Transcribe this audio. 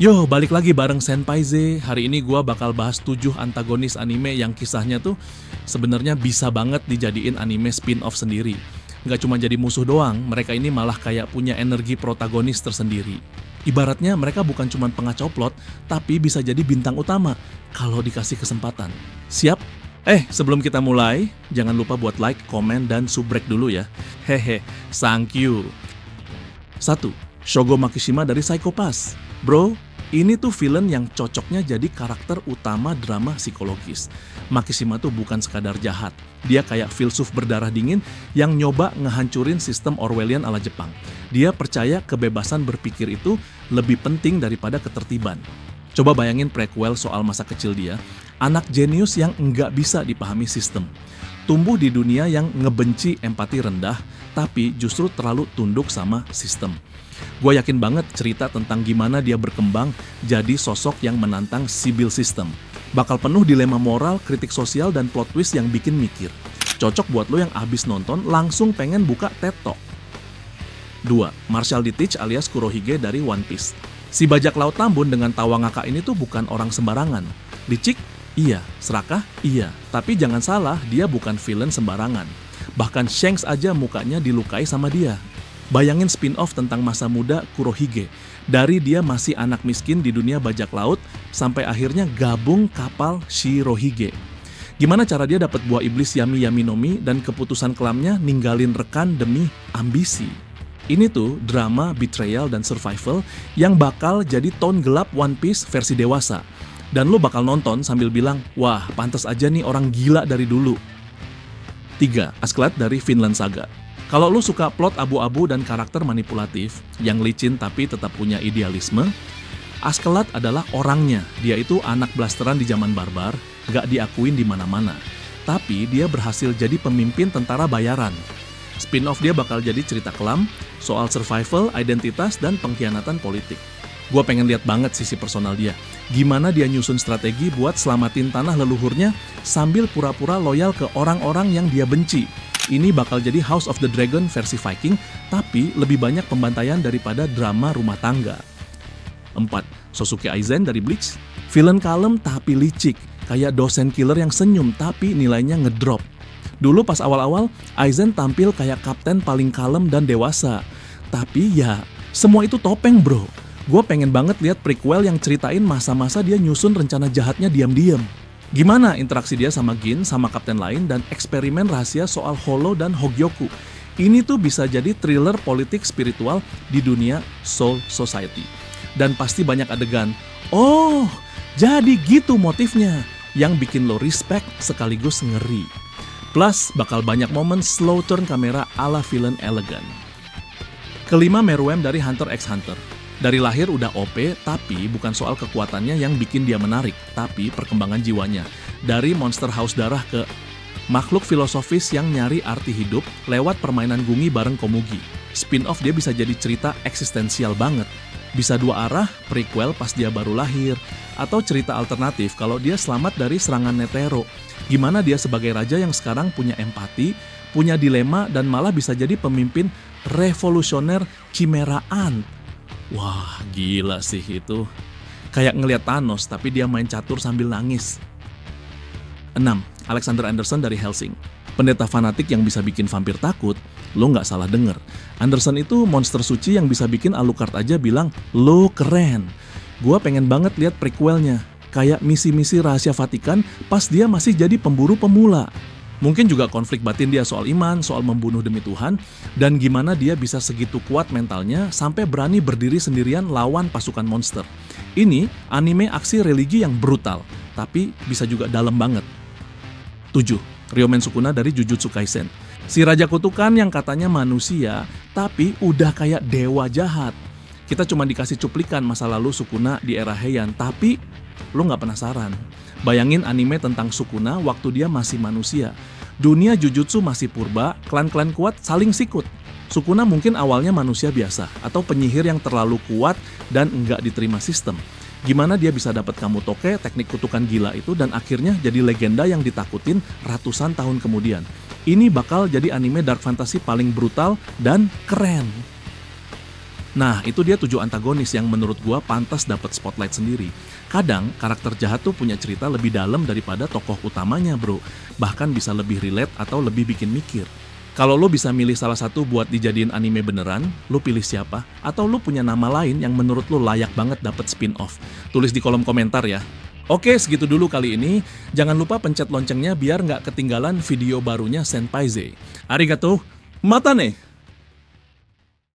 Yo, balik lagi bareng Senpai Z. Hari ini gua bakal bahas 7 antagonis anime yang kisahnya tuh sebenarnya bisa banget dijadiin anime spin-off sendiri. Nggak cuma jadi musuh doang, mereka ini malah kayak punya energi protagonis tersendiri. Ibaratnya mereka bukan cuma pengacau plot, tapi bisa jadi bintang utama kalau dikasih kesempatan. Siap? Sebelum kita mulai, jangan lupa buat like, komen, dan subrek dulu ya. Hehe, thank you. 1. Shogo Makishima dari Psycho Pass. Bro, ini tuh villain yang cocoknya jadi karakter utama drama psikologis. Makishima tuh bukan sekadar jahat. Dia kayak filsuf berdarah dingin yang nyoba ngehancurin sistem Orwellian ala Jepang. Dia percaya kebebasan berpikir itu lebih penting daripada ketertiban. Coba bayangin prequel soal masa kecil dia, anak jenius yang nggak bisa dipahami sistem. Tumbuh di dunia yang ngebenci empati rendah, tapi justru terlalu tunduk sama sistem. Gue yakin banget cerita tentang gimana dia berkembang jadi sosok yang menantang civil system. Bakal penuh dilema moral, kritik sosial, dan plot twist yang bikin mikir. Cocok buat lo yang abis nonton langsung pengen buka TED Talk. 2. Marshall D. Teach alias Kurohige dari One Piece. Si bajak laut Tambun dengan tawa ngakak ini tuh bukan orang sembarangan. Licik? Iya. Serakah? Iya. Tapi jangan salah, dia bukan villain sembarangan. Bahkan Shanks aja mukanya dilukai sama dia. Bayangin spin-off tentang masa muda Kurohige. Dari dia masih anak miskin di dunia bajak laut, sampai akhirnya gabung kapal Shirohige. Gimana cara dia dapat buah iblis Yami Yami no Mi dan keputusan kelamnya ninggalin rekan demi ambisi. Ini tuh drama betrayal dan survival yang bakal jadi tone gelap One Piece versi dewasa. Dan lo bakal nonton sambil bilang, wah pantas aja nih orang gila dari dulu. 3. Askeladd dari Vinland Saga. Kalau lo suka plot abu-abu dan karakter manipulatif, yang licin tapi tetap punya idealisme, Askeladd adalah orangnya. Dia itu anak blasteran di zaman barbar, gak diakuin di mana-mana. Tapi dia berhasil jadi pemimpin tentara bayaran. Spin-off dia bakal jadi cerita kelam, soal survival, identitas, dan pengkhianatan politik. Gue pengen lihat banget sisi personal dia. Gimana dia nyusun strategi buat selamatin tanah leluhurnya sambil pura-pura loyal ke orang-orang yang dia benci. Ini bakal jadi House of the Dragon versi Viking, tapi lebih banyak pembantaian daripada drama rumah tangga. 4. Sosuke Aizen dari Bleach. Villain kalem tapi licik, kayak dosen killer yang senyum tapi nilainya ngedrop. Dulu pas awal-awal, Aizen tampil kayak kapten paling kalem dan dewasa. Tapi ya, semua itu topeng bro. Gue pengen banget lihat prequel yang ceritain masa-masa dia nyusun rencana jahatnya diam-diam. Gimana interaksi dia sama Gin, sama kapten lain, dan eksperimen rahasia soal Holo dan Hogyoku. Ini tuh bisa jadi thriller politik spiritual di dunia Soul Society. Dan pasti banyak adegan, oh jadi gitu motifnya, yang bikin lo respect sekaligus ngeri. Plus bakal banyak momen slow turn kamera ala villain elegan. 5. Meruem dari Hunter x Hunter. Dari lahir udah OP, tapi bukan soal kekuatannya yang bikin dia menarik, tapi perkembangan jiwanya. Dari monster haus darah ke makhluk filosofis yang nyari arti hidup lewat permainan gungi bareng Komugi. Spin-off dia bisa jadi cerita eksistensial banget. Bisa dua arah, prequel pas dia baru lahir, atau cerita alternatif kalau dia selamat dari serangan Netero. Gimana dia sebagai raja yang sekarang punya empati, punya dilema, dan malah bisa jadi pemimpin revolusioner Chimera Ant. Wah, gila sih itu. Kayak ngeliat Thanos, tapi dia main catur sambil nangis. 6. Alexander Anderson dari Hellsing. Pendeta fanatik yang bisa bikin vampir takut, lo nggak salah denger. Anderson itu monster suci yang bisa bikin Alucard aja bilang, lo keren. Gua pengen banget lihat prequelnya. Kayak misi-misi rahasia Vatikan pas dia masih jadi pemburu pemula. Mungkin juga konflik batin dia soal iman, soal membunuh demi Tuhan, dan gimana dia bisa segitu kuat mentalnya sampai berani berdiri sendirian lawan pasukan monster. Ini anime aksi religi yang brutal, tapi bisa juga dalam banget. 7. Ryomen Sukuna dari Jujutsu Kaisen. Si Raja Kutukan yang katanya manusia, tapi udah kayak dewa jahat. Kita cuma dikasih cuplikan masa lalu Sukuna di era Heian, tapi lo nggak penasaran. Bayangin anime tentang Sukuna waktu dia masih manusia. Dunia Jujutsu masih purba, klan-klan kuat saling sikut. Sukuna mungkin awalnya manusia biasa, atau penyihir yang terlalu kuat dan nggak diterima sistem. Gimana dia bisa dapat Kamutoke, teknik kutukan gila itu, dan akhirnya jadi legenda yang ditakutin ratusan tahun kemudian. Ini bakal jadi anime dark fantasy paling brutal dan keren. Nah, itu dia 7 antagonis yang menurut gua pantas dapat spotlight sendiri. Kadang, karakter jahat tuh punya cerita lebih dalam daripada tokoh utamanya, bro. Bahkan bisa lebih relate atau lebih bikin mikir. Kalau lo bisa milih salah satu buat dijadiin anime beneran, lo pilih siapa? Atau lo punya nama lain yang menurut lo layak banget dapat spin-off? Tulis di kolom komentar ya. Oke, segitu dulu kali ini. Jangan lupa pencet loncengnya biar nggak ketinggalan video barunya Senpai Z. Arigato, mata nih!